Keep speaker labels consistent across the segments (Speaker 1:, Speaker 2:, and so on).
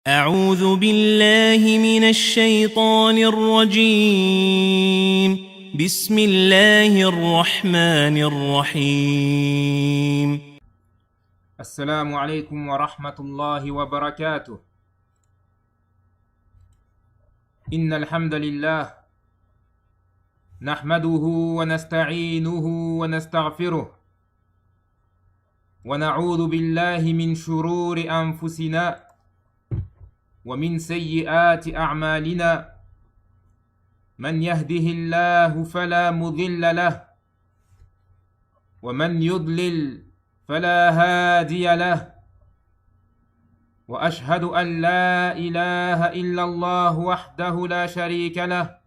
Speaker 1: أعوذ بالله من الشيطان الرجيم بسم الله الرحمن الرحيم
Speaker 2: السلام عليكم ورحمة الله وبركاته. إن الحمد لله نحمده ونستعينه ونستغفره ونعوذ بالله من شرور أنفسنا ومن سيئات أعمالنا. من يهده الله فلا مضل له ومن يضلل فلا هادي له. وأشهد أن لا إله إلا الله وحده لا شريك له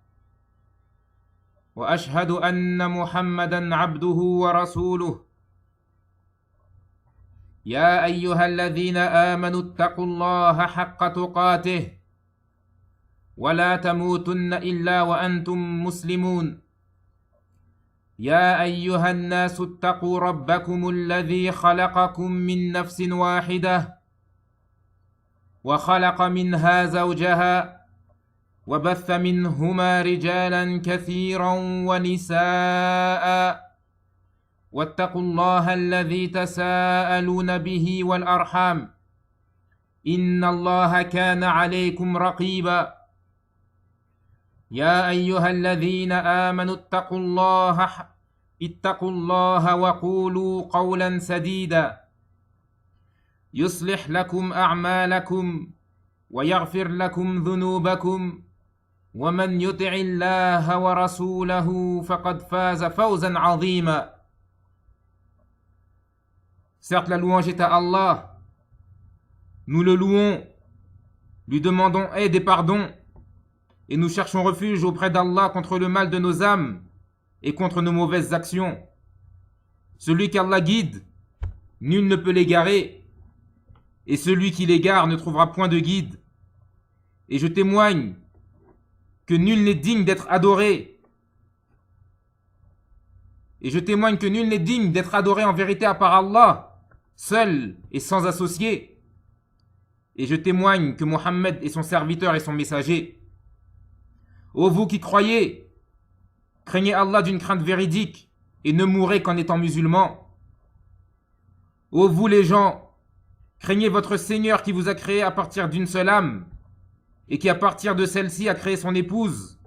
Speaker 2: وأشهد أن محمدًا عبده ورسوله. يا أيها الذين آمنوا اتقوا الله حق تقاته ولا تموتن إلا وأنتم مسلمون. يا أيها الناس اتقوا ربكم الذي خلقكم من نفس واحدة وخلق منها زوجها وبث منهما رجالا كثيرا ونساء. واتقوا الله الذي تساءلون به والأرحام إن الله كان عليكم رقيبا. يا أيها الذين آمنوا اتقوا الله وقولوا قولا سديدا يصلح لكم أعمالكم ويغفر لكم ذنوبكم ومن يطع الله ورسوله فقد فاز فوزا عظيما. Certes, la louange est à Allah. Nous le louons, lui demandons aide et pardon, et nous cherchons refuge auprès d'Allah contre le mal de nos âmes et contre nos mauvaises actions. Celui qu'Allah guide, nul ne peut l'égarer, et celui qui l'égare ne trouvera point de guide. Et je témoigne que nul n'est digne d'être adoré. Et je témoigne que nul n'est digne d'être adoré en vérité à part Allah, seul et sans associé. Et je témoigne que Mohammed est son serviteur et son messager. Ô vous qui croyez, craignez Allah d'une crainte véridique et ne mourrez qu'en étant musulmans. Ô vous les gens, craignez votre Seigneur qui vous a créé à partir d'une seule âme et qui à partir de celle-ci a créé son épouse,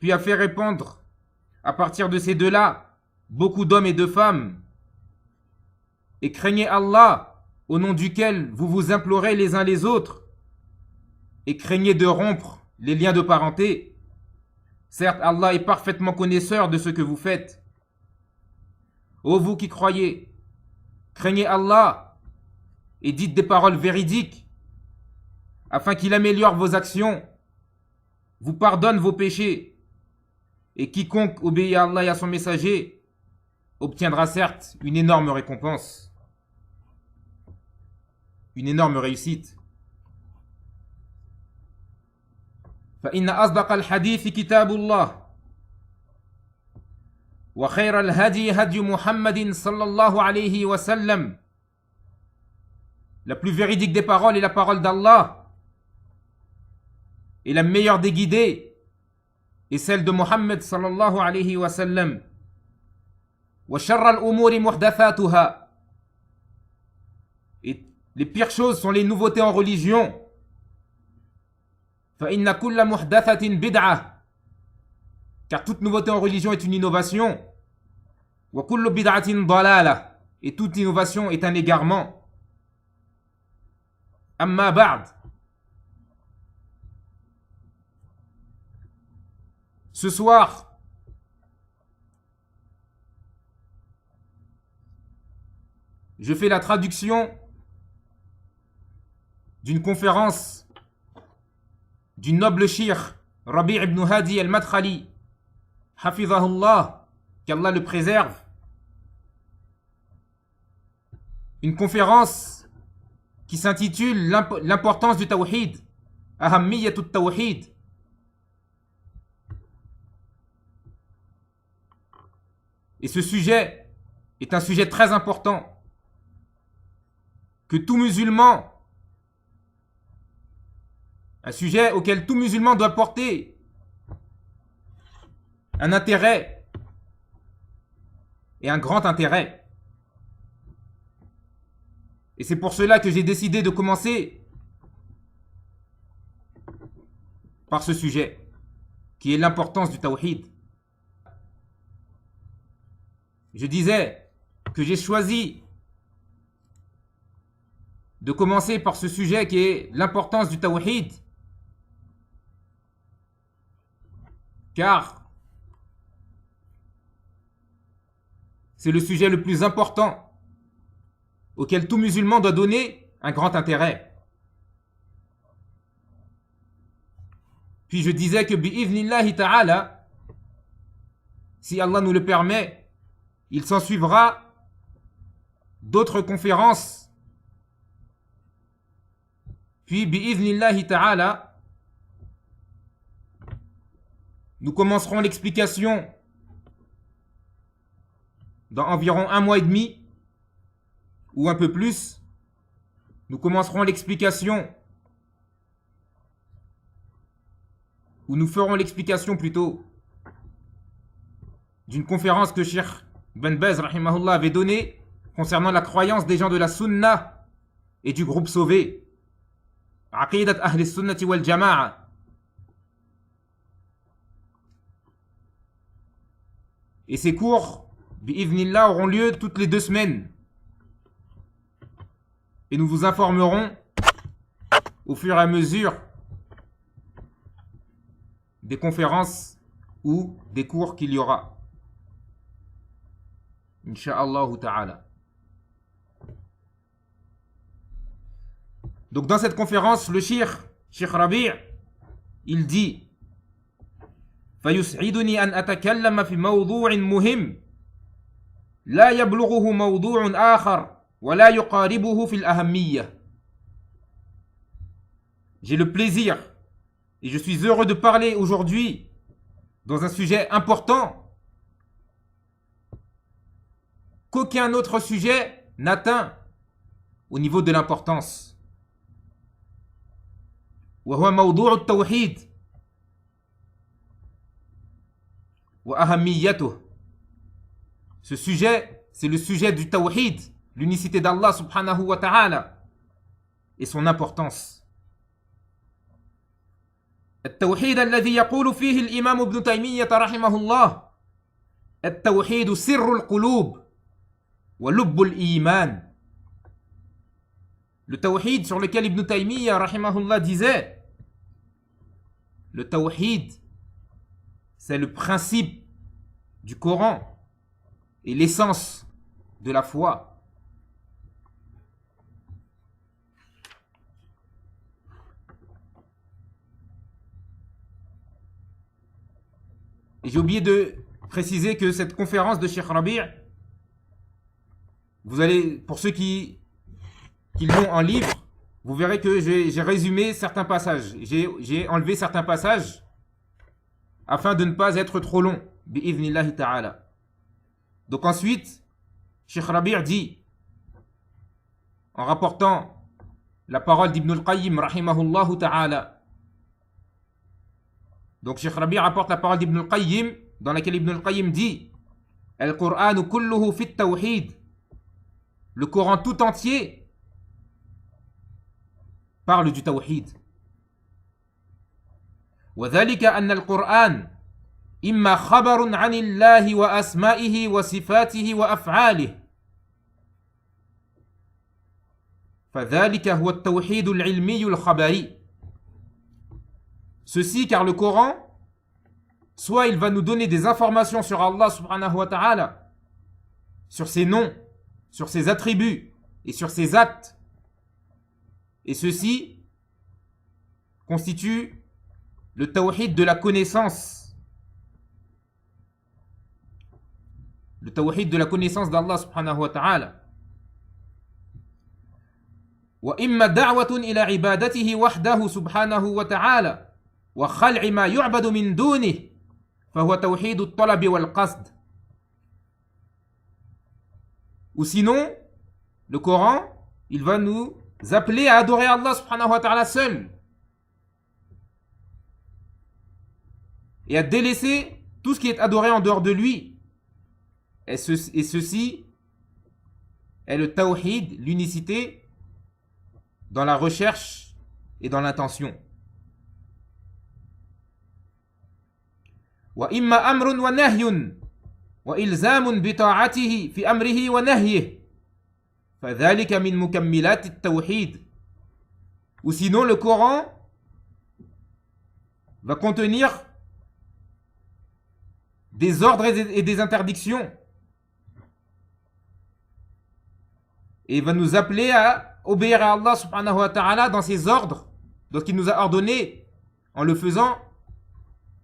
Speaker 2: puis a fait répandre à partir de ces deux-là beaucoup d'hommes et de femmes. Et craignez Allah, au nom duquel vous vous implorez les uns les autres, et craignez de rompre les liens de parenté. Certes, Allah est parfaitement connaisseur de ce que vous faites. Ô vous qui croyez, craignez Allah et dites des paroles véridiques, afin qu'il améliore vos actions, vous pardonne vos péchés, et quiconque obéit à Allah et à son messager obtiendra certes une énorme récompense, une énorme réussite. فإن أصدق الحديث كتاب الله وخير الهدي هدي محمد صلى الله عليه وسلم. La plus véridique des paroles est la parole d'Allah, et la meilleure des guidées est celle de Mohammed sallallahu alayhi wa sallam. وشر الأمور محدثاتها. Et les pires choses sont les nouveautés en religion. فإن كل محدثة بدعة. Car toute nouveauté en religion est une innovation. وكل بدعة ضلالة. Et toute innovation est un égarement. أما بعد. Ce soir, je fais la traduction d'une conférence du noble cheikh Rabi' ibn Hadi al-Madkhali, hafizahullah, qu'Allah le préserve. Une conférence qui s'intitule l'importance du tawhid, ahammiyatut tawhid. Et ce sujet est un sujet très important que tout musulman Un sujet auquel tout musulman doit porter un intérêt et un grand intérêt. Et c'est pour cela que j'ai décidé de commencer par ce sujet, qui est l'importance du tawhid. Je disais que j'ai choisi de commencer par ce sujet qui est l'importance du tawhid, car c'est le sujet le plus important auquel tout musulman doit donner un grand intérêt. Puis je disais que bi'idhnillahi ta'ala, si Allah nous le permet, il s'en suivra d'autres conférences. Puis bi'idhnillahi ta'ala, nous commencerons l'explication dans environ 1 mois et demi ou un peu plus. Nous commencerons l'explication, ou nous ferons l'explication plutôt, d'une conférence que Cheikh Ben Baz rahimahullah avait donnée concernant la croyance des gens de la Sunna et du groupe sauvé, Aqidat Ahl Sunnati wal Jama'a. Et ces cours, bi'idhnillah, auront lieu toutes les 2 semaines. Et nous vous informerons au fur et à mesure des conférences ou des cours qu'il y aura. Inch'Allah ta'ala. Donc dans cette conférence, le Cheikh Rabi', il dit فيسعدني أن أتكلم في موضوع مهم لا يبلغه موضوع آخر ولا يقاربه في الأهمية. J'ai le plaisir et je suis heureux de parler aujourd'hui dans un sujet important qu'aucun autre sujet n'atteint au niveau de l'importance. وهو موضوع التوحيد وأهميته. Ce sujet, c'est le sujet du tawhid, l'unicité d'Allah subhanahu wa ta'ala, et son importance. التوحيد الذي يقول فيه الإمام ابن تيمية رحمه الله التوحيد سر القلوب ولب الإيمان. Le tawhid sur lequel Ibn Taymiyyah rahimahullah disait, le tawhid, c'est le principe du Coran et l'essence de la foi. Et j'ai oublié de préciser que cette conférence de Cheikh Rabi', vous allez, pour ceux qui l'ont en livre, vous verrez que j'ai résumé certains passages. J'ai enlevé certains passages afin de ne pas être trop long. Bi'idhnillahi ta'ala. Donc ensuite, Cheikh Rabi' dit, en rapportant la parole d'Ibn al-Qayyim rahimahullah ta'ala. Donc Cheikh Rabi' rapporte la parole d'Ibn al-Qayyim, dans laquelle Ibn al-Qayyim dit Al-Qur'an kulluhu fit tawhid. Le Coran tout entier parle du tawhid. وذلك أن القرآن إما خبر عن الله وأسمائه وصفاته وأفعاله فذلك هو التوحيد العلمي الخبري. Ceci car le Coran, soit il va nous donner des informations sur Allah subhanahu wa ta'ala, sur ses noms, sur ses attributs et sur ses actes, et ceci constitue le tawhid de la connaissance. Le tawhid de la connaissance d'Allah subhanahu wa ta'ala. وإما دعوة إلى عبادته وحده سبحانه وتعالى وخلع ما يعبد من دونه فهو توحيد الطلب والقصد. Ou sinon, le Coran, il va nous appeler à adorer Allah subhanahu wa ta'ala seul et à délaisser tout ce qui est adoré en dehors de lui. Et ceci est le tawhid, l'unicité dans la recherche et dans l'intention. Wa imma amrun wa nahyun wa ilzamun bi ta'atihi fi amrihi wa nahyihi fadhalika min mukammilat at-tawhid. Ou sinon le Coran va contenir des ordres et des interdictions et va nous appeler à obéir à Allah subhanahu wa ta'ala dans ses ordres, dans ce qu'il nous a ordonné, en le faisant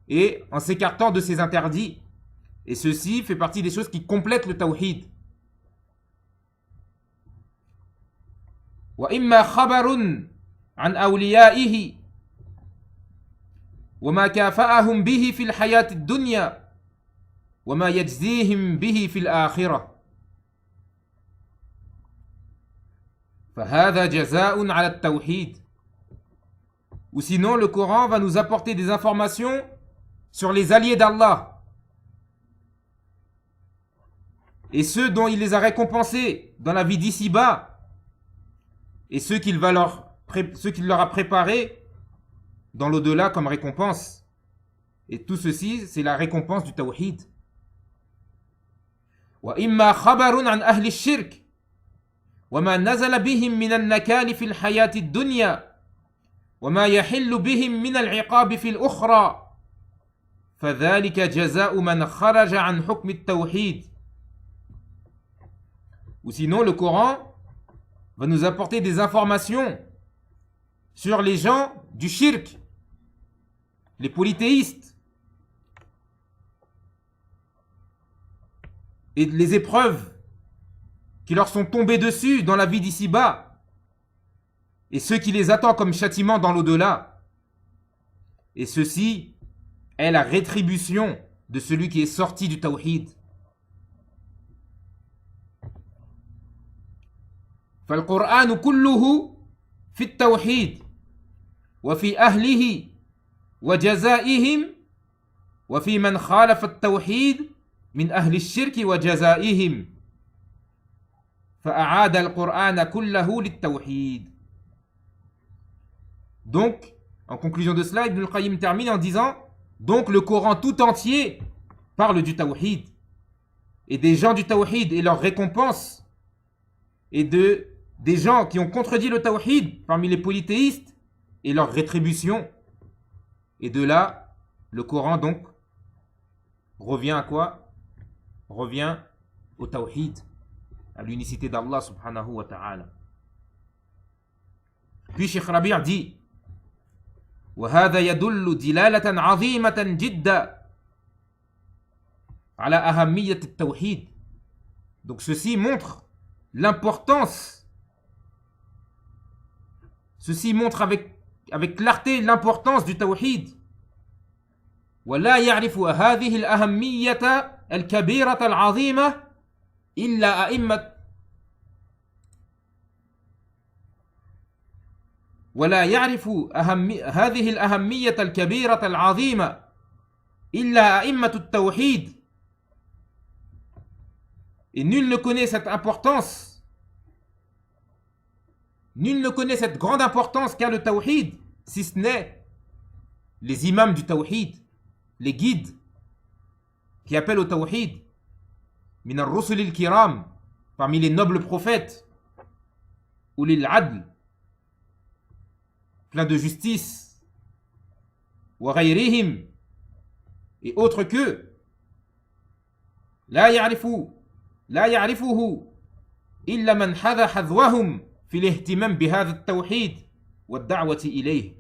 Speaker 2: et en s'écartant de ses interdits. Et ceci fait partie des choses qui complètent le tawhid. Wa imma khabarun an awliyaihi wa ma kafa'ahum bihi fil hayati ad-dunya wa ma yajzihim bihi fil akhirah. فهذا جزاء على التوحيد. Ou sinon le Coran va nous apporter des informations sur les alliés d'Allah et ceux dont il les a récompensés dans la vie d'ici-bas et ceux qu'il leur a préparés dans l'au-delà comme récompense. Et tout ceci, c'est la récompense du tawhid. Wa imma khabarun an ahli ash-shirk وما نزل بهم من النكال في الحياة الدنيا وما يحل بهم من العقاب في الأخرى فذلك جزاء من خرج عن حكم التوحيد. Ou sinon le Coran va nous apporter des informations sur les gens du shirk, les polythéistes, et les épreuves qui leur sont tombés dessus dans la vie d'ici-bas et ceux qui les attendent comme châtiment dans l'au-delà. Et ceci est la rétribution de celui qui est sorti du tawhid. فالقرآن كله في التوحيد وفي أهله وجزائهم وفي من خالف التوحيد من أهل الشرك وجزائهم. فأعاد القرآن كله للتوحيد. Donc, en conclusion de cela, Ibn al-Qayyim termine en disant: donc le Coran tout entier parle du tawhid et des gens du tawhid et leurs récompenses et des gens qui ont contredit le tawhid parmi les polythéistes et leurs rétributions. Et de là, le Coran donc revient à quoi? Revient au tawhid, à l'unicité d'Allah subhanahu wa ta'ala. Puis Cheikh Rabi' dit: وهذا يدل دلالة عظيمة جدا على أهمية التوحيد. Donc ceci montre l'importance, ceci montre avec clarté l'importance du tawhid. ولا يعرف هذه الأهمية الكبيرة العظيمة إلا أئمة ولا يعرف هذه الأهمية الكبيرة العظيمة إلا أئمة التوحيد. Et nul ne connaît cette importance, nul ne connaît cette grande importance qu'a le tawhid, si ce n'est les imams du tawhid, les guides qui appellent au tawhid, min ar-rusul al-kiram, parmi les nobles prophètes, ou lil adl, plein de justice, wa ghayrihim, et autres qu'eux, la ya'rifuhu illa man hadha hadwahum fi al-ihtimam bi hadha at-tawhid wa ad-da'wati ilayh.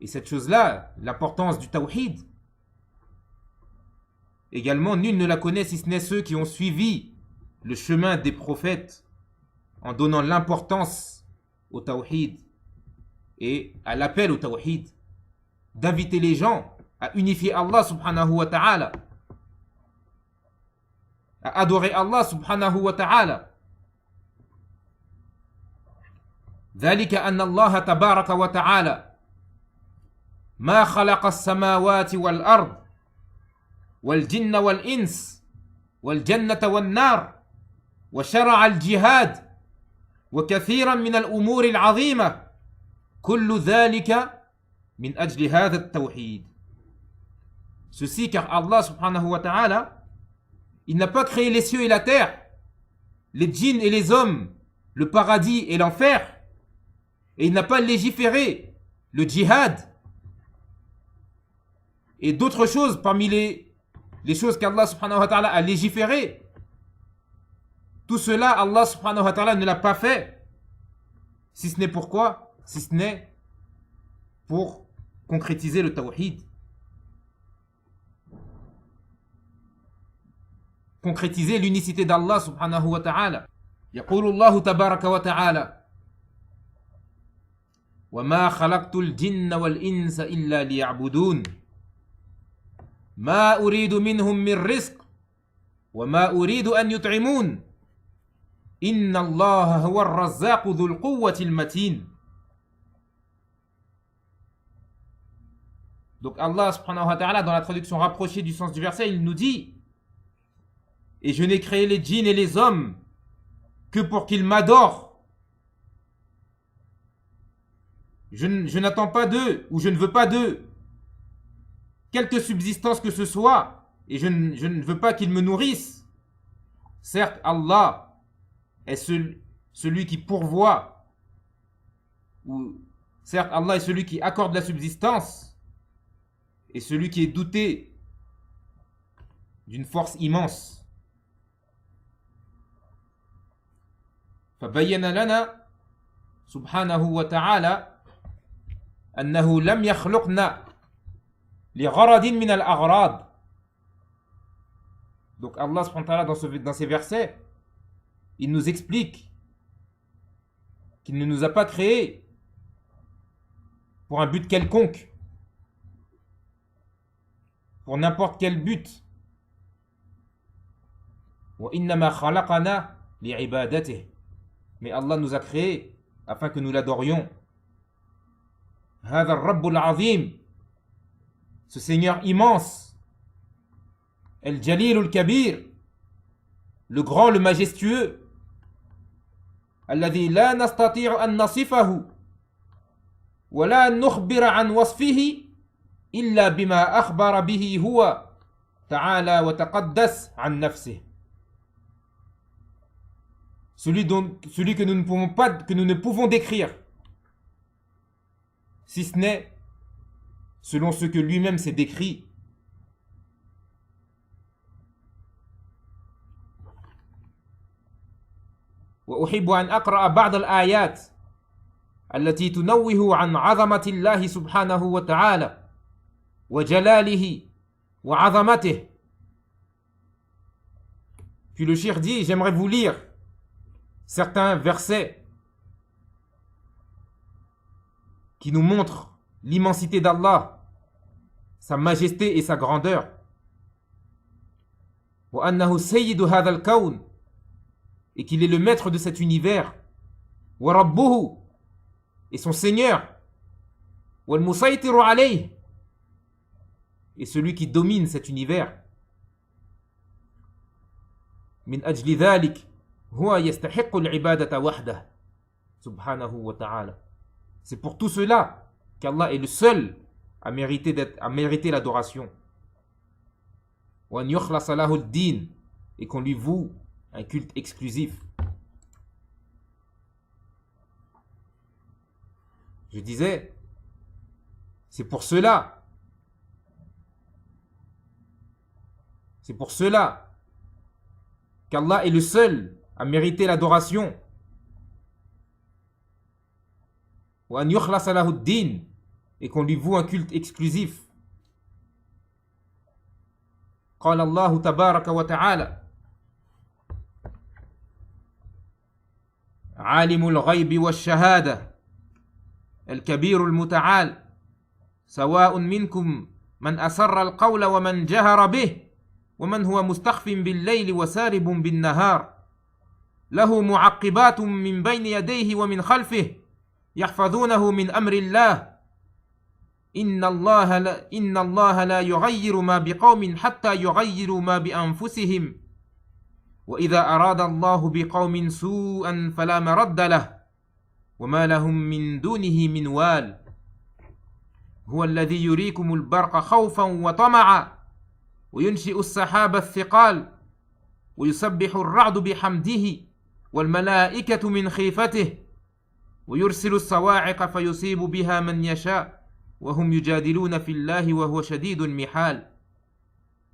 Speaker 2: Et cette chose-là, l'importance du tawhid, également nul ne la connaît si ce n'est ceux qui ont suivi le chemin des prophètes en donnant l'importance au tawhid et à l'appel au tawhid, d'inviter les gens à unifier Allah subhanahu wa ta'ala, à adorer Allah subhanahu wa ta'ala. ذلك أن الله تبارك وتعالى ما خلق السماوات والأرض والجن والإنس والجنة والنار وشرع الجهاد وكثيرا من الأمور العظيمة كل ذلك من أجل هذا التوحيد. Ceci car Allah subhanahu wa ta'ala, il n'a pas créé les cieux et la terre, les djinns et les hommes, le paradis et l'enfer, et il n'a pas légiféré le djihad et d'autres choses parmi les choses qu'Allah subhanahu wa ta'ala a légiférées. Tout cela, Allah subhanahu wa ta'ala ne l'a pas fait. Si ce n'est pourquoi? Si ce n'est pour concrétiser le tawhid. Concrétiser l'unicité d'Allah subhanahu wa ta'ala. يقول الله تبارك وتعالى وما خلقت الجن والإنس إلا ليعبدون ما أريد منهم من رزق وما أريد أن يطعمون إن الله هو الرزاق ذو القوة المتين. Donc Allah subhanahu wa ta'ala, dans la traduction rapprochée du sens du verset, il nous dit: et je n'ai créé les djinns et les hommes que pour qu'ils m'adorent. Je n'attends pas d'eux, ou je ne veux pas d'eux quelque subsistance que ce soit, et je ne veux pas qu'ils me nourrissent. Certes, Allah est celui qui pourvoit, ou certes, Allah est celui qui accorde la subsistance, et celui qui est douté d'une force immense. فبين لنا سبحانه وتعالى أنه لم يخلقنا لغرض من الأغراض. Donc Allah subhanahu wa ta'ala dans ces versets, il nous explique qu'il ne nous a pas créés pour un but quelconque, pour n'importe quel but. وإنما خلقنا لعبادته. Mais Allah nous a créés afin que nous l'adorions. هذا الرب العظيم, ce Seigneur immense, الجليل الكبير, le grand, le majestueux, الذي لا نستطيع أن نصفه ولا نخبر عن وصفه إلا بما أخبر به هو تعالى وتقدس عن نفسه. Celui que nous ne pouvons décrire, si ce n'est selon ce que lui-même s'est décrit. وأحب أن أقرأ بعض الآيات التي تنوه عن عظمة الله سبحانه وتعالى وجلاله وعظمته. Puis le cheikh dit: j'aimerais vous lire certains versets qui nous montrent l'immensité d'Allah, sa majesté et sa grandeur. وأنه سيد هذا الكون, et qu'il est le maître de cet univers. وَرَبُّهُ, et son Seigneur. وَالْمُسَيْطِرُ عَلَيْهِ, et celui qui domine cet univers. مِنْ أَجْلِ ذَلِكَ هُوَ يَسْتَحِقُّ الْعِبَادَةَ وَحْدَهُ سُبْحَانَهُ وَتَعَالَى. C'est pour tout cela qu'Allah est le seul à mériter l'adoration. وَأَنْ يُخْلَصَ لَهُ الدِّينَ, et qu'on lui voue un culte exclusif. Je disais, c'est pour cela qu'Allah est le seul à mériter l'adoration. وأن يخلص له الدين, et qu'on lui voue un culte exclusif. قال الله تبارك وتعالى: عالم الغيب والشهادة الكبير المتعال سواء منكم من أسر القول ومن جهر به ومن هو مستخف بالليل وسارب بالنهار له معقبات من بين يديه ومن خلفه يحفظونه من أمر الله إن الله لا يغير ما بقوم حتى يغيروا ما بأنفسهم وإذا أراد الله بقوم سوءا فلا مرد له وما لهم من دونه من وال هو الذي يريكم البرق خوفا وطمعا وينشئ السحاب الثقال ويسبح الرعد بحمده والملائكة من خيفته ويرسل الصواعق فيصيب بها من يشاء وهم يجادلون في الله وهو شديد المحال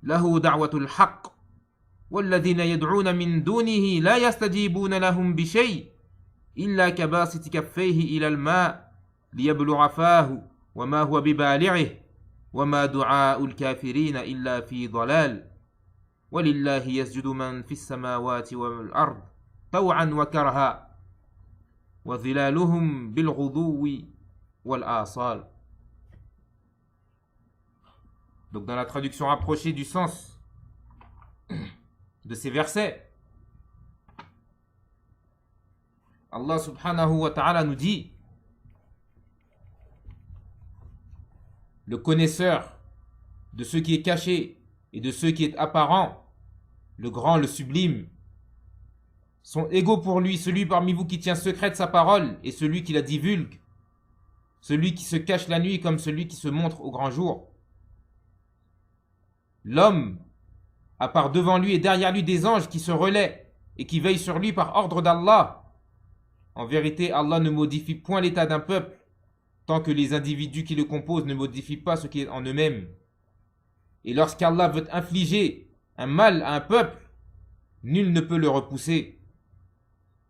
Speaker 2: له دعوة الحق والذين يدعون من دونه لا يستجيبون لهم بشيء إلا كباسط كفيه إلى الماء ليبلغ فاه وما هو ببالعه وما دعاء الكافرين إلا في ضلال ولله يسجد من في السماوات والأرض طوعا وكرها وظلالهم بالغدو والآصال. Donc dans la traduction rapprochée du sens de ces versets, Allah subhanahu wa ta'ala nous dit: le connaisseur de ce qui est caché et de ce qui est apparent, le grand, le sublime, sont égaux pour lui, celui parmi vous qui tient secrète sa parole et celui qui la divulgue, celui qui se cache la nuit comme celui qui se montre au grand jour. L'homme a par devant lui et derrière lui des anges qui se relaient et qui veillent sur lui par ordre d'Allah. En vérité, Allah ne modifie point l'état d'un peuple tant que les individus qui le composent ne modifient pas ce qui est en eux-mêmes. Et lorsqu'Allah veut infliger un mal à un peuple, nul ne peut le repousser.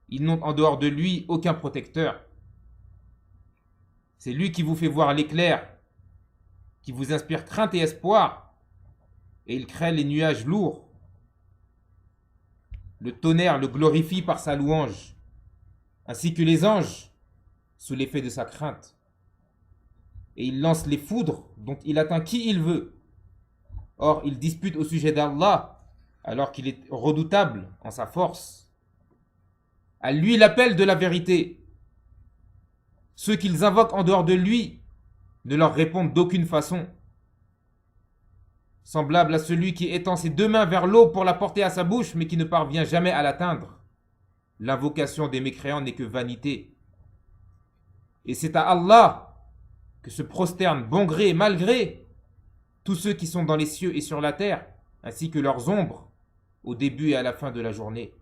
Speaker 2: Ils n'ont en dehors de lui aucun protecteur. C'est lui qui vous fait voir l'éclair, qui vous inspire crainte et espoir, et il crée les nuages lourds. Le tonnerre le glorifie par sa louange, ainsi que les anges sous l'effet de sa crainte. Et il lance les foudres dont il atteint qui il veut. Or, il dispute au sujet d'Allah, alors qu'il est redoutable en sa force. À lui l'appel de la vérité. Ceux qu'ils invoquent en dehors de lui ne leur répondent d'aucune façon. Semblable à celui qui étend ses deux mains vers l'eau pour la porter à sa bouche, mais qui ne parvient jamais à l'atteindre. L'invocation des mécréants n'est que vanité. Et c'est à Allah que se prosternent bon gré et mal gré tous ceux qui sont dans les cieux et sur la terre, ainsi que leurs ombres, au début et à la fin de la journée.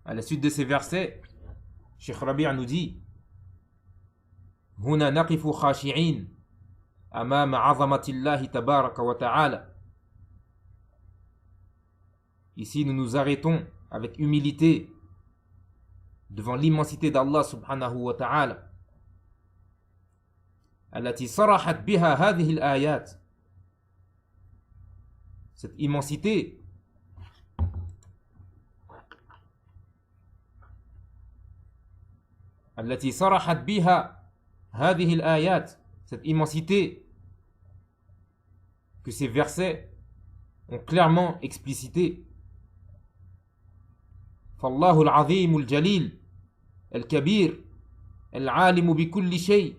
Speaker 2: À la suite de ces versets, Cheikh Rabi' nous dit: هنا نقف خاشعين أمام عظمة الله تبارك وتعالى. Ici, nous nous arrêtons avec humilité devant l'immensité d'Allah subhanahu wa ta'ala. التي صرحت بها هذه الآيات. Cette immensité التي صرحت بها هذه الآيات, cette immensité que ces versets ont clairement explicité. فالله العظيم الجليل الكبير العالم بكل شيء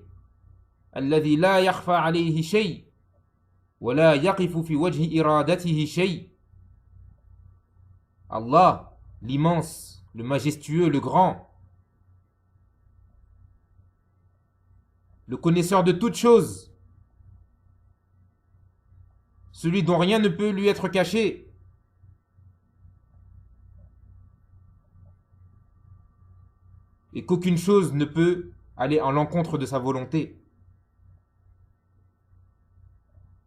Speaker 2: الذي لا يخفى عليه شيء ولا يقف في وجه إرادته شيء. Allah, l'immense, le majestueux, le grand, le connaisseur de toutes choses, celui dont rien ne peut lui être caché, et qu'aucune chose ne peut aller en l'encontre de sa volonté.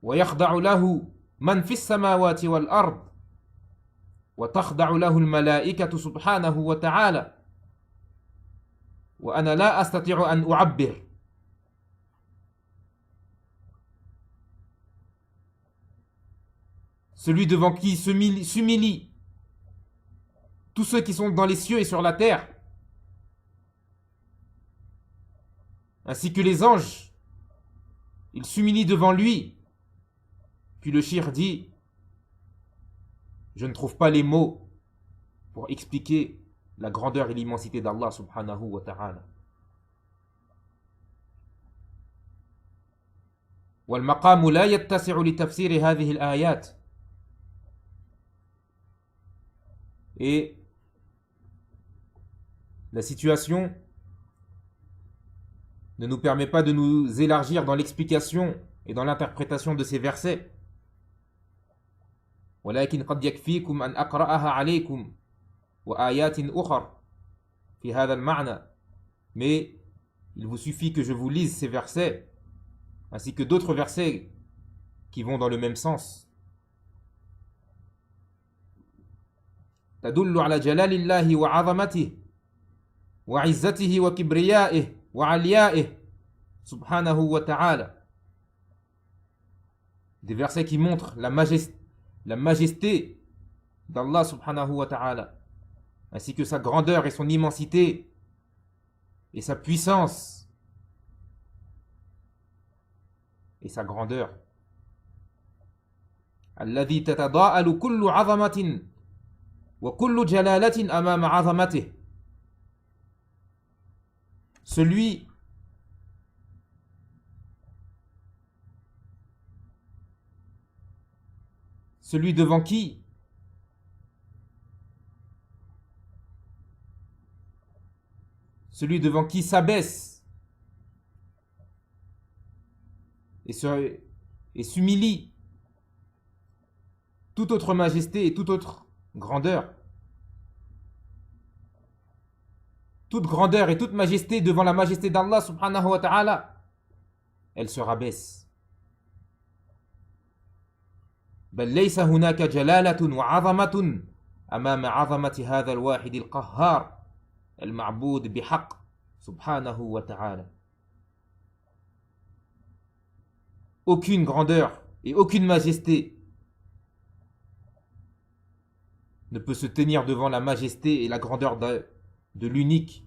Speaker 2: ويخضع له من في السماوات والأرض وتخضع له الملائكة سبحانه وتعالى وأنا لا أستطيع أن أعبر. Celui devant qui s'humilie tous ceux qui sont dans les cieux et sur la terre, ainsi que les anges, ils s'humilient devant lui. Puis le shir dit: je ne trouve pas les mots pour expliquer la grandeur et l'immensité d'Allah subhanahu wa ta'ala. والمقام لا يتسع لتفسير هذه الآيات. Et la situation ne nous permet pas de nous élargir dans l'explication et dans l'interprétation de ces versets. ولكن قد يكفيكم أن أقرأها عليكم وآيات أخر في هذا المعنى. Mais il vous suffit que je vous lise ces versets ainsi que d'autres versets qui vont dans le même sens. تدل على جلال الله وعظمته وعزته وكبريائه وعليائه سبحانه وتعالى. Des versets qui montrent la majesté d'Allah subhanahu wa ta'ala, ainsi que sa grandeur et son immensité et sa puissance et sa grandeur. الذي تتضاءل كل عظمة وكل جلالة أمام عظمته. Celui devant qui s'abaisse et s'humilie toute autre majesté et toute autre grandeur. Toute grandeur et toute majesté devant la majesté d'Allah subhanahu wa ta'ala, elle se rabaisse. بل ليس هناك جلالة وعظمة أمام عظمة هذا الواحد القهار المعبود بحق سبحانه وتعالى. Aucune grandeur et aucune majesté ne peut se tenir devant la majesté et la grandeur de l'unique,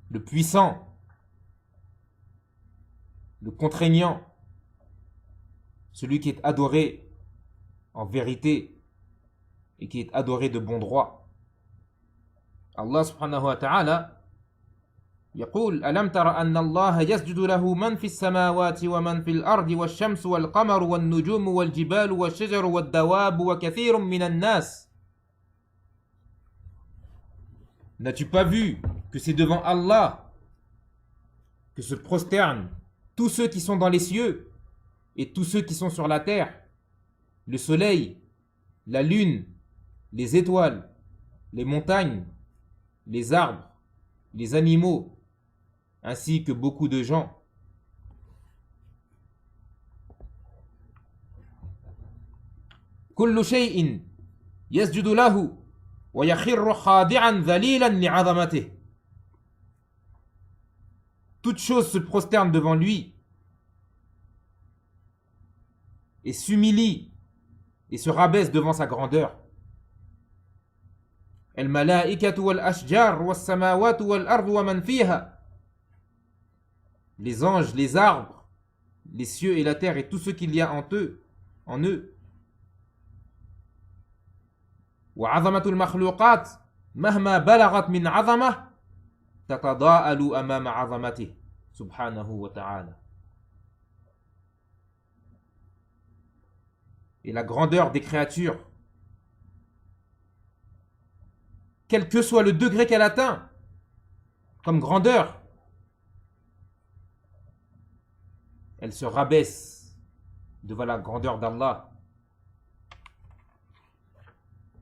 Speaker 2: le puissant, le contraignant, celui qui est adoré en vérité et qui est adoré de bon droit. Allah subhanahu wa ta'ala يقول ألم تر أن الله يسجد له من في السماوات ومن في الأرض والشمس والقمر والنجوم والجبال والشجر والدواب وكثير من الناس. N'as-tu pas vu que c'est devant Allah que se prosternent tous ceux qui sont dans les cieux et tous ceux qui sont sur la terre, le soleil, la lune, les étoiles, les montagnes, les arbres, les animaux, ainsi que beaucoup de gens. كل شيء يسجد له ويخر خاضعا ذليلا لعظمته. Toute chose se prosterne devant lui et s'humilie et se rabaisse devant sa grandeur. الملائكة والأشجار والسماوات والأرض ومن فيها. Les anges, les arbres, les cieux et la terre et tout ce qu'il y a en eux. وعظمة المخلوقات مهما بلغت من عظمة تتضاءل أمام عظمته سبحانه وتعالى. Et la grandeur des créatures, quel que soit le degré qu'elle atteint comme grandeur, elle se rabaisse devant la grandeur d'Allah,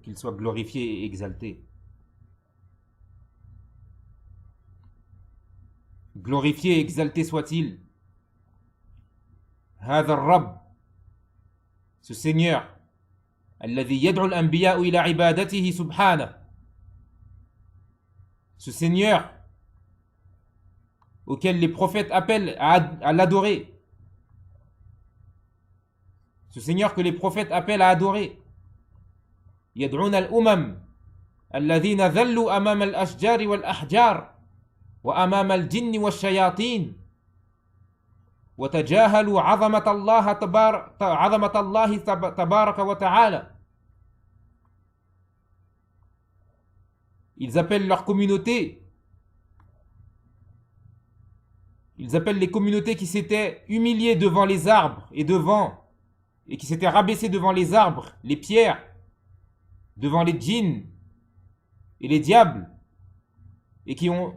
Speaker 2: qu'il soit glorifié et exalté. Glorifié et exalté soit-il. هذا الرب, ce Seigneur, الذي يدعو الأنبياء إلى عبادته سبحانه, ce Seigneur auquel les prophètes appellent à l'adorer, ce Seigneur que les prophètes appellent à adorer. يدعون الأمم الذين ذلوا أمام الأشجار والأحجار وأمام الجن والشياطين وتجاهلوا عظمة الله تبارك وتعالى. Ils appellent leur communauté. Ils appellent les communautés qui s'étaient humiliées devant les arbres et qui s'étaient rabaissées devant les arbres, les pierres, devant les djinns et les diables, et qui ont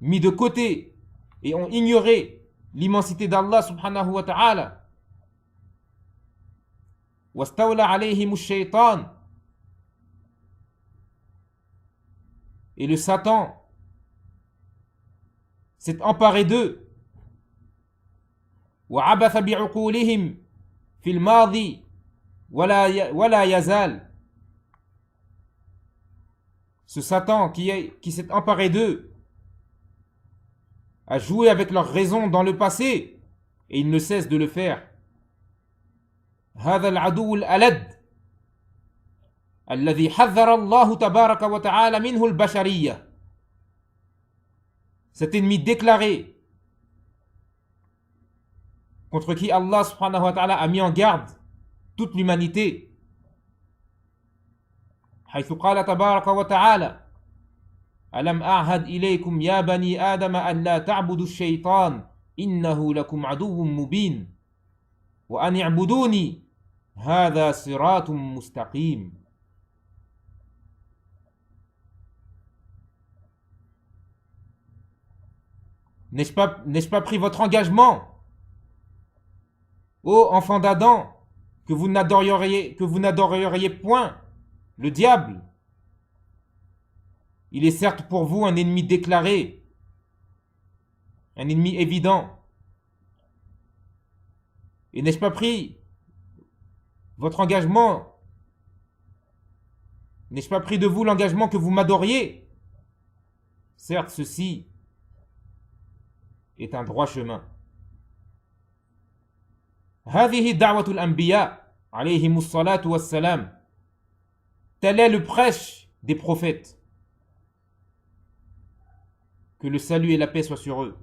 Speaker 2: mis de côté et ont ignoré l'immensité d'Allah subhanahu wa ta'ala. Wastawla alayhim ash-shaytan. Et le Satan s'est emparé d'eux. وعبث بعقولهم في الماضي ولا يزال. Ce Satan qui s'est emparé d'eux a joué avec leur raison dans le passé et il ne cesse de le faire. هذا العدو الألد الذي حذر الله تبارك وتعالى منه البشرية. Cet ennemi déclaré contre qui Allah subhanahu wa ta'ala a mis en garde toute l'humanité. حيث قال تبارك وتعالى ألم أعهد إليكم يا بني آدم أن لا تعبدوا الشيطان إنه لكم عدو مبين وأن اعبدوني هذا صراط مستقيم. N'ai-je pas pris votre engagement, ô enfants d'Adam, que vous n'adoreriez point le diable? Il est certes pour vous un ennemi déclaré, un ennemi évident. Et n'ai-je pas pris votre engagement? N'ai-je pas pris de vous l'engagement que vous m'adoriez? Certes, ceci est un droit chemin. هذه دعوة الأنبياء عليهم الصلاة والسلام. Tel est le prêche des prophètes. Que le salut et la paix soient sur eux.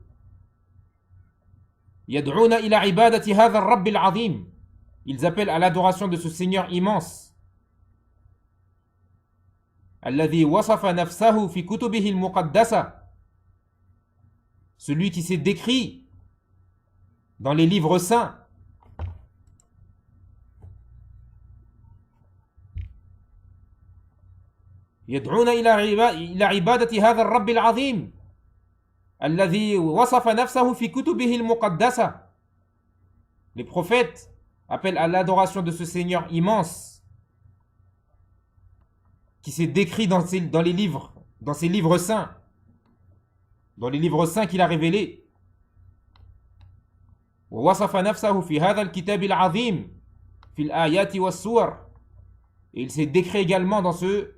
Speaker 2: يدعون إلى عبادة هذا الرب العظيم. Ils appellent à l'adoration de ce Seigneur immense. الذي وصف نفسه في كتبه المقدسة. Celui qui s'est décrit dans les livres saints. يدعون إلى عبادة هذا الرب العظيم الذي وصف نفسه في كتبه المقدسة. Les prophètes appellent à l'adoration de ce Seigneur immense qui s'est décrit dans ses livres saints, dans les livres saints qu'il a révélés. ووصف نفسه في هذا الكتاب العظيم في الآيات والسور. Et il s'est décrit également dans ce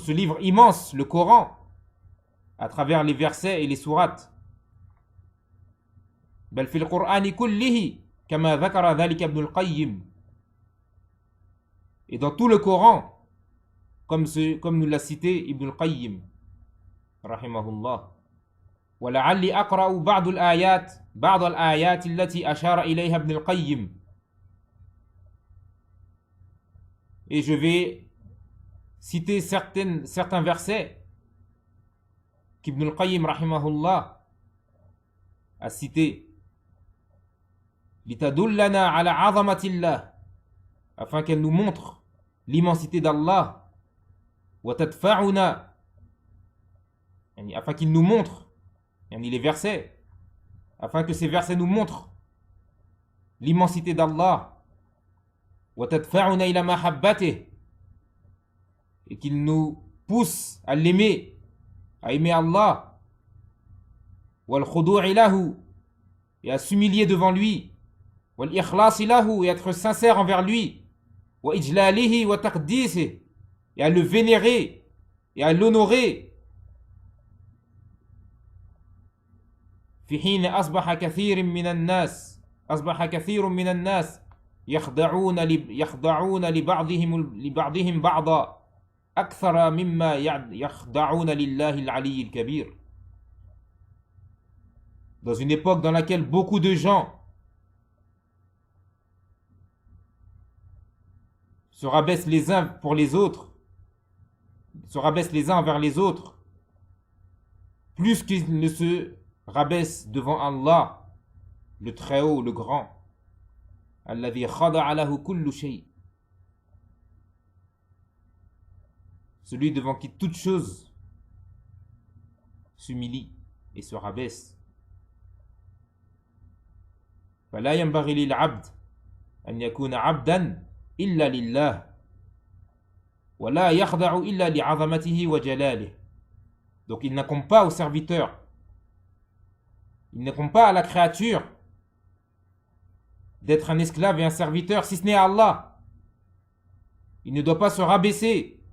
Speaker 2: livre immense, le Coran, à travers les versets et les sourates. بل في القرآن كله كما ذكر ذلك ابن القيم. Et dans tout le Coran, comme nous l'a cité Ibn al-Qayyim rahimahullah. ولعلي أقرأ بعض الآيات التي أشار إليها ابن القيم. Et je vais citer certains versets qu'Ibn al-Qayyim rahimahullah a cités. لتدلنا على عظمة الله, afin qu'elle nous montre l'immensité d'Allah. وتدفعنا, afin qu'il nous montre les versets, afin que ces versets nous montrent l'immensité d'Allah. وتدفعنا إلى محبته, et qu'il nous pousse à l'aimer, à aimer Allah. والخضوع له, et à s'humilier devant lui. والإخلاص له, et être sincère envers lui. وإجلاله وتقديسه, et à le vénérer et à l'honorer. في حين أصبح كثير من الناس يخضعون لبعضهم بعضا أكثر مما يخضعون لله العلي الكبير. Dans une époque dans laquelle beaucoup de gens se rabaissent les uns pour les autres, se rabaissent les uns envers les autres, plus qu'ils ne se rabaissent devant Allah, le Très-Haut, le Grand. Alladhi khada'a lahu kullu shay. Celui devant qui toute chose s'humilie et se rabaisse. فلا ينبغي للعبد أن يكون عبدا إلا لله ولا يخضع إلا لعظمته وجلاله. Donc il n'incombe pas au serviteur, il n'incombe pas à la créature d'être un esclave et un serviteur si ce n'est à Allah. Il ne doit pas se rabaisser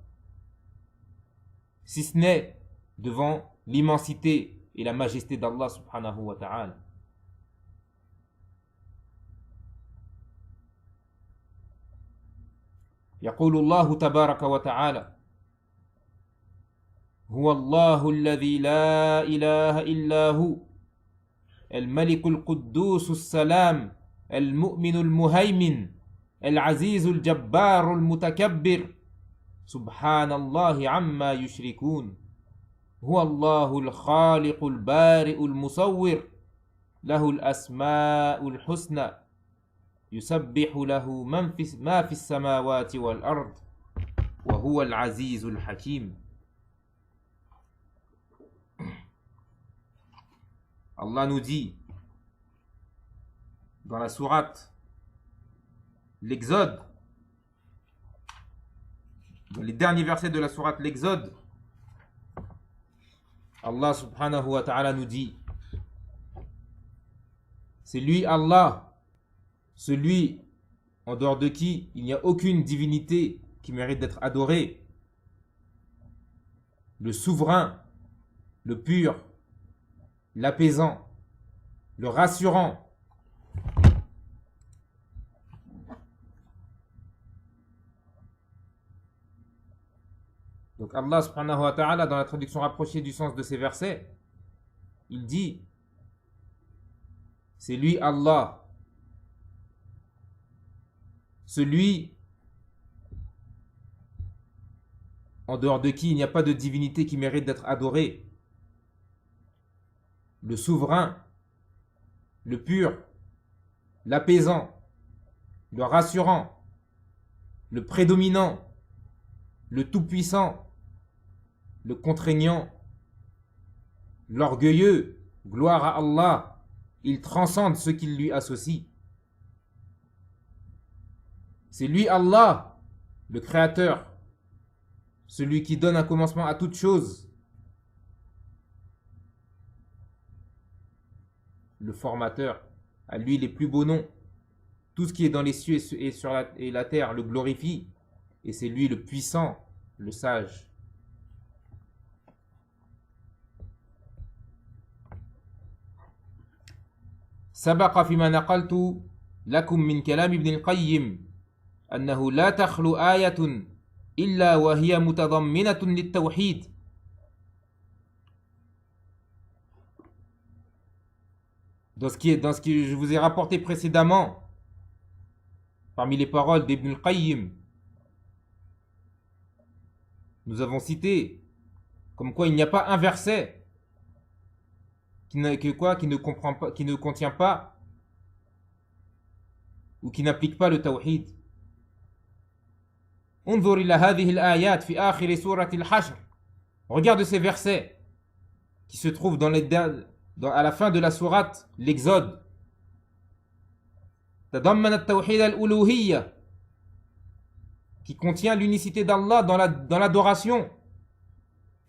Speaker 2: si ce n'est devant l'immensité et la majesté d'Allah subhanahu wa ta'ala. يقول الله تبارك وتعالى هو الله الذي لا إله إلا هو الملك القدوس السلام المؤمن المهيمن العزيز الجبار المتكبر سبحان الله عما يشركون هو الله الخالق البارئ المصور له الأسماء الحسنى يسبح له ما في السماوات والأرض وهو العزيز الحكيم. Allah nous dit dans la sourate l'Exode, dans les derniers versets de la sourate l'Exode, Allah subhanahu wa ta'ala nous dit: c'est lui Allah, celui en dehors de qui il n'y a aucune divinité qui mérite d'être adorée, le souverain, le pur, l'apaisant, le rassurant. Donc Allah subhanahu wa ta'ala, dans la traduction rapprochée du sens de ces versets, il dit: c'est lui Allah, celui en dehors de qui il n'y a pas de divinité qui mérite d'être adorée, le souverain, le pur, l'apaisant, le rassurant, le prédominant, le tout-puissant, le contraignant, l'orgueilleux. Gloire à Allah, il transcende ce qu'il lui associe. C'est lui Allah, le créateur, celui qui donne un commencement à toute chose, le formateur, à lui les plus beaux noms. Tout ce qui est dans les cieux et sur la terre le glorifie, et c'est lui le puissant, le sage. سبق فيما نقلت لكم من كلام ابن القيم أنه لا تخلو آية إلا وهي متضمنة للتوحيد. Dans ce que je vous ai rapporté précédemment, parmi les paroles d'Ibn al-Qayyim, nous avons cité comme quoi il n'y a pas un verset qui ne contient pas ou qui n'applique pas le tawhid. انظر إلى هذه الآيات في آخر سورة الحشر. Regarde ces versets qui se trouvent à la fin de la sourate l'Exode. تضمن التوحيد الألوهية, qui contient l'unicité d'Allah dans l'adoration.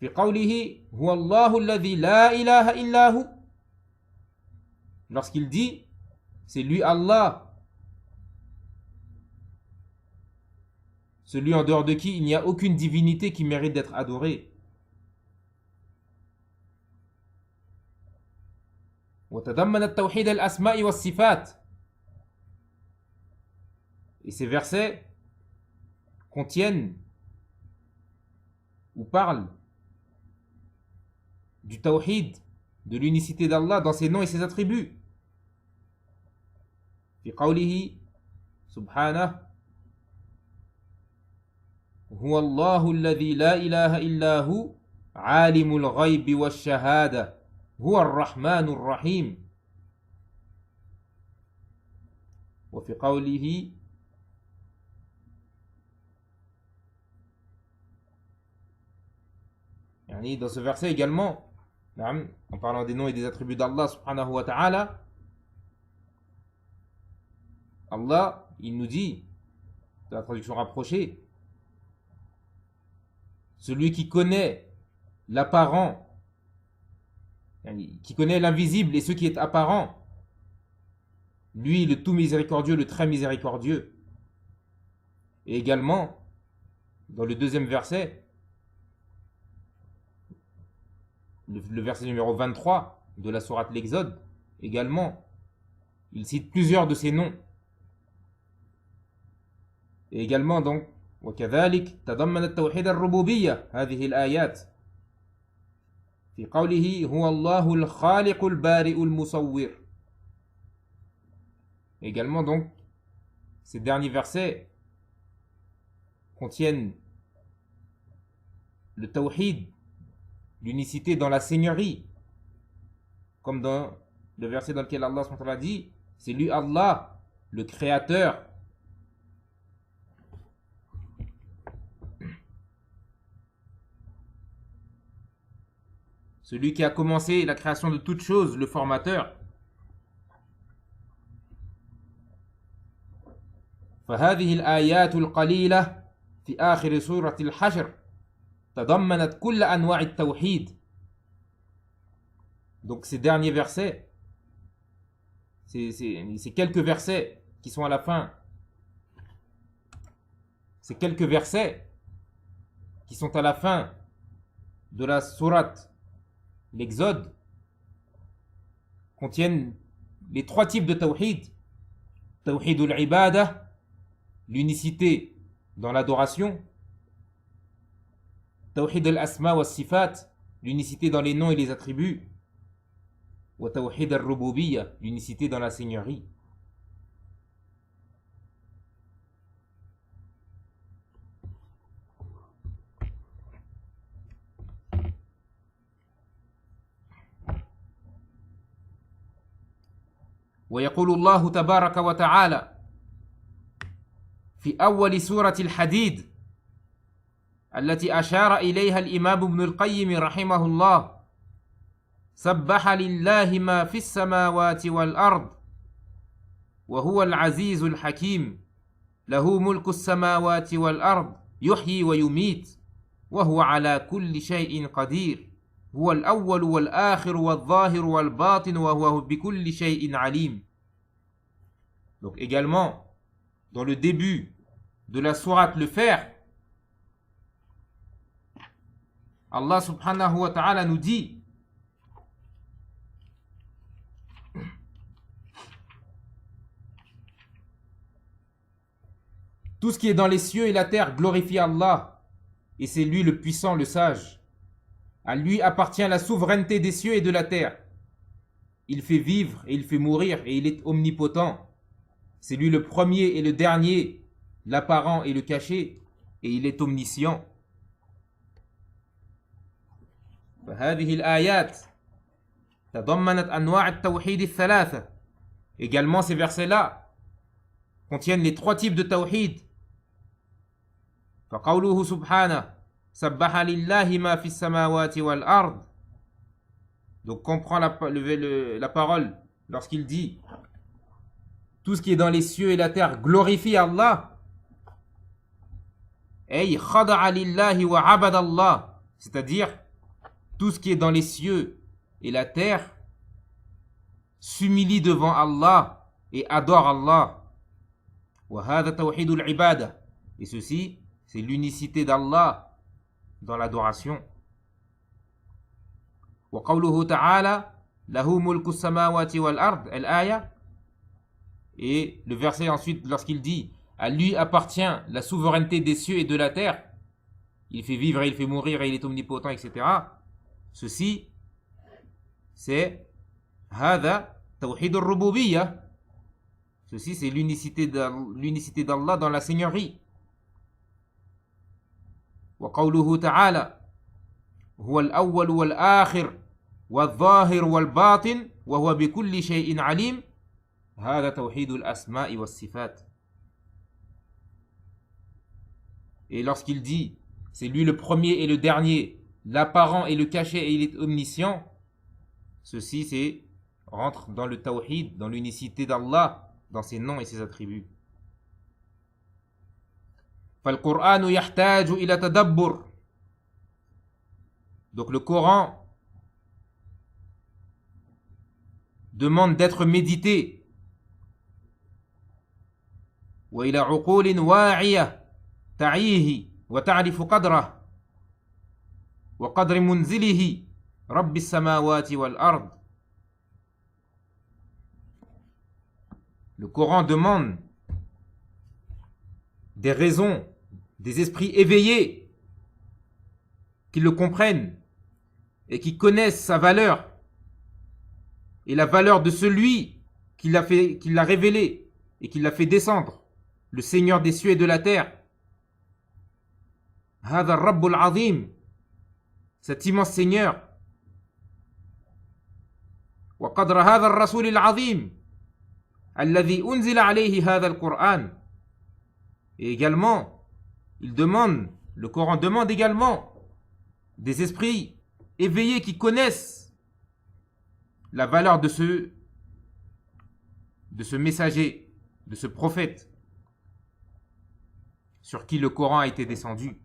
Speaker 2: في قوله هو الله الذي لا إله إلا هو. Lorsqu'il dit c'est lui Allah, celui en dehors de qui il n'y a aucune divinité qui mérite d'être adorée. وتضمن التوحيد الأسماء والصفات. Et ces versets contiennent ou parlent du tawhid, de l'unicité d'Allah dans ses noms et ses attributs. في قوله سبحانه هو الله الذي لا إله إلا هو عالم الغيب والشهادة هو الرحمن الرحيم. وفي قوله dans ce verset également, en parlant des noms et des attributs d'Allah subhanahu wa ta'ala, Allah, il nous dit, dans la traduction rapprochée, celui qui connaît l'apparent, qui connaît l'invisible et ce qui est apparent, lui le tout miséricordieux, le très miséricordieux. Et également, dans le deuxième verset, le verset numéro 23 de la sourate l'Exode, également, il cite plusieurs de ces noms. Et également donc, وكذلك تضمنت توحيد الربوبية هذه الآيات في قوله هو الله الخالق البارئ المصور. Également donc, ces derniers versets contiennent le tawhid, l'unicité dans la seigneurie, comme dans le verset dans lequel Allah SWT dit, c'est lui Allah, le créateur, celui qui a commencé la création de toutes choses, le formateur. فهذه الآيات القليلة في آخر سورة الحشر تضمنت كل أنواع التوحيد. Donc ces derniers versets, ces quelques versets qui sont à la fin, ces quelques versets qui sont à la fin de la sourate l'Exode contiennent les trois types de tawhid. Tawhid al-ibadah, l'unicité dans l'adoration. Tawhid al-asma wa sifat, l'unicité dans les noms et les attributs. Wa tawhid al-rububiyya, l'unicité dans la seigneurie. ويقول الله تبارك وتعالى في أول سورة الحديد التي أشار إليها الإمام ابن القيم رحمه الله سبح لله ما في السماوات والأرض وهو العزيز الحكيم له ملك السماوات والأرض يحيي ويميت وهو على كل شيء قدير هو الأول والآخر والظاهر والباطن وهو بكل شيء عليم. Donc également, dans le début de la sourate le Fer, Allah subhanahu wa ta'ala nous dit tout ce qui est dans les cieux et la terre glorifie Allah, et c'est lui le puissant, le sage. À lui appartient la souveraineté des cieux et de la terre. Il fait vivre et il fait mourir et il est omnipotent. C'est lui le premier et le dernier, l'apparent et le caché, et il est omniscient. فهذه الآيات تضمنت أنواع التوحيد الثلاثة. Également ces versets-là contiennent les trois types de tawhid. فقوله سبحانه سبح لله ما في السماوات والأرض. Donc comprend la parole lorsqu'il dit tout ce qui est dans les cieux et la terre glorifie Allah. Ay khada'a lillahi wa abada Allah. C'est-à-dire tout ce qui est dans les cieux et la terre s'humilie devant Allah et adore Allah. Wa hadha tawhidul ibadah. Et ceci, c'est l'unicité d'Allah dans l'adoration. Wa qawluhu ta'ala lahu mulku samawati wal ard, al-aya. Et le verset ensuite, lorsqu'il dit à lui appartient la souveraineté des cieux et de la terre, il fait vivre et il fait mourir et il est omnipotent, etc. Ceci, c'est hada tawhid al-rububiyya. Ceci, c'est l'unicité d'Allah dans la seigneurie. وقوله تعالى هو الأول والآخر والظاهر والباطن وهو بكل شيء عليم هذا توحيد الأسماء والصفات. Et lorsqu'il dit c'est lui le premier et le dernier, l'apparent et le caché et il est omniscient, ceci c'est rentre dans le tawhid, dans l'unicité d'Allah, dans ses noms et ses attributs. فالقرآن يحتاج إلى تدبر. Donc le Coran demande d'être médité. وإلى عقول واعية تعيه وتعرف قدره وقدر منزله رب السماوات والأرض. Le Coran demande des raisons, des esprits éveillés qui le comprennent et qui connaissent sa valeur et la valeur de celui qui l'a révélé et qui l'a fait descendre, le Seigneur des cieux et de la terre. هذا الرب العظيم, cet immense Seigneur. وقدر هذا الرسول العظيم الذي أنزل عليه هذا القرآن. Et également, le Coran demande également des esprits éveillés qui connaissent la valeur de ce messager, de ce prophète sur qui le Coran a été descendu.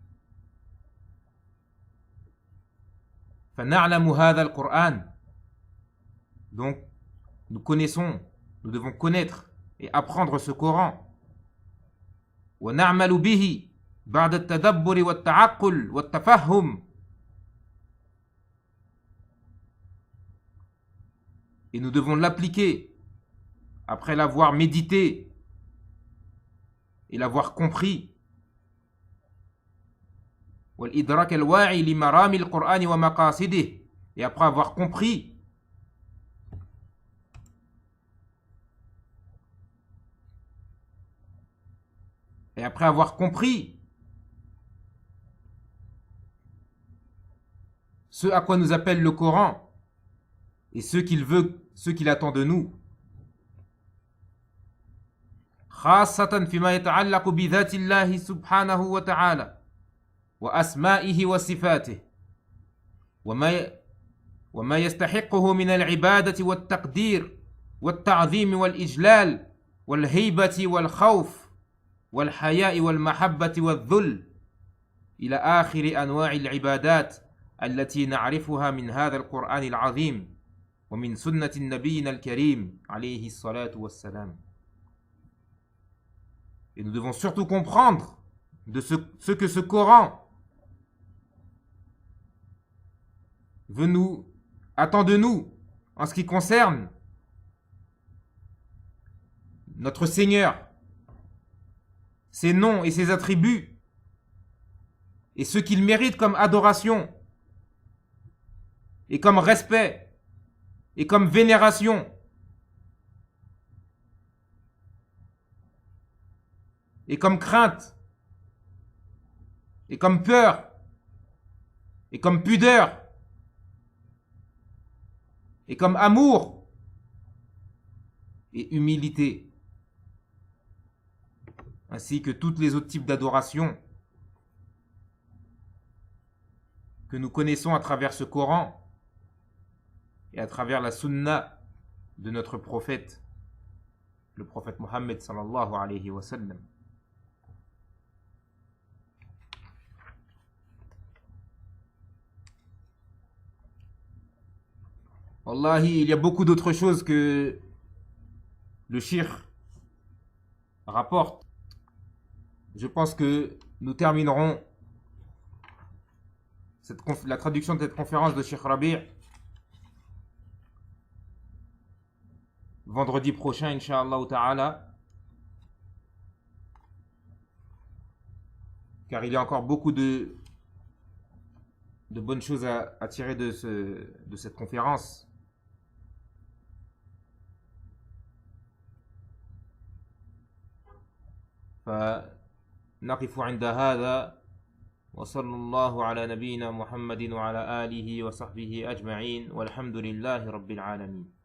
Speaker 2: فنعلم هذا القرآن. Donc, nous devons connaître et apprendre ce Coran. ونعمل به بعد التدبر والتعقل والتفهم. Et nous devons l'appliquer après l'avoir médité et l'avoir compris. والإدراك الواعي لمرام القرآن ومقاصده. Et après avoir compris ce à quoi nous appelle le Coran et ce qu'il veut, ce qu'il attend de nous. خاصة فيما يتعلق بذات الله سبحانه وتعالى وأسمائه وصفاته وما يستحقه من العبادة والتقدير والتعظيم والإجلال والهيبة والخوف والحياء والمحبة والذل إلى آخر أنواع العبادات التي نعرفها من هذا القرآن العظيم ومن سنة نبينا الكريم عليه الصلاة والسلام. Et nous devons surtout comprendre de ce que ce Coran attend de nous en ce qui concerne notre Seigneur, ses noms et ses attributs, et ce qu'il mérite comme adoration, et comme respect, et comme vénération, et comme crainte, et comme peur, et comme pudeur, et comme amour, et humilité, ainsi que tous les autres types d'adoration que nous connaissons à travers ce Coran et à travers la sunna de notre prophète, le prophète Mohammed sallallahu alayhi wa sallam. Wallahi, il y a beaucoup d'autres choses que le shir rapporte. Je pense que nous terminerons la traduction de cette conférence de Cheikh Rabi' vendredi prochain, Inch'Allah ta'ala. Car il y a encore beaucoup de bonnes choses à tirer de cette conférence. فنقف عند هذا وصلى الله على نبينا محمد وعلى آله وصحبه أجمعين والحمد لله رب العالمين.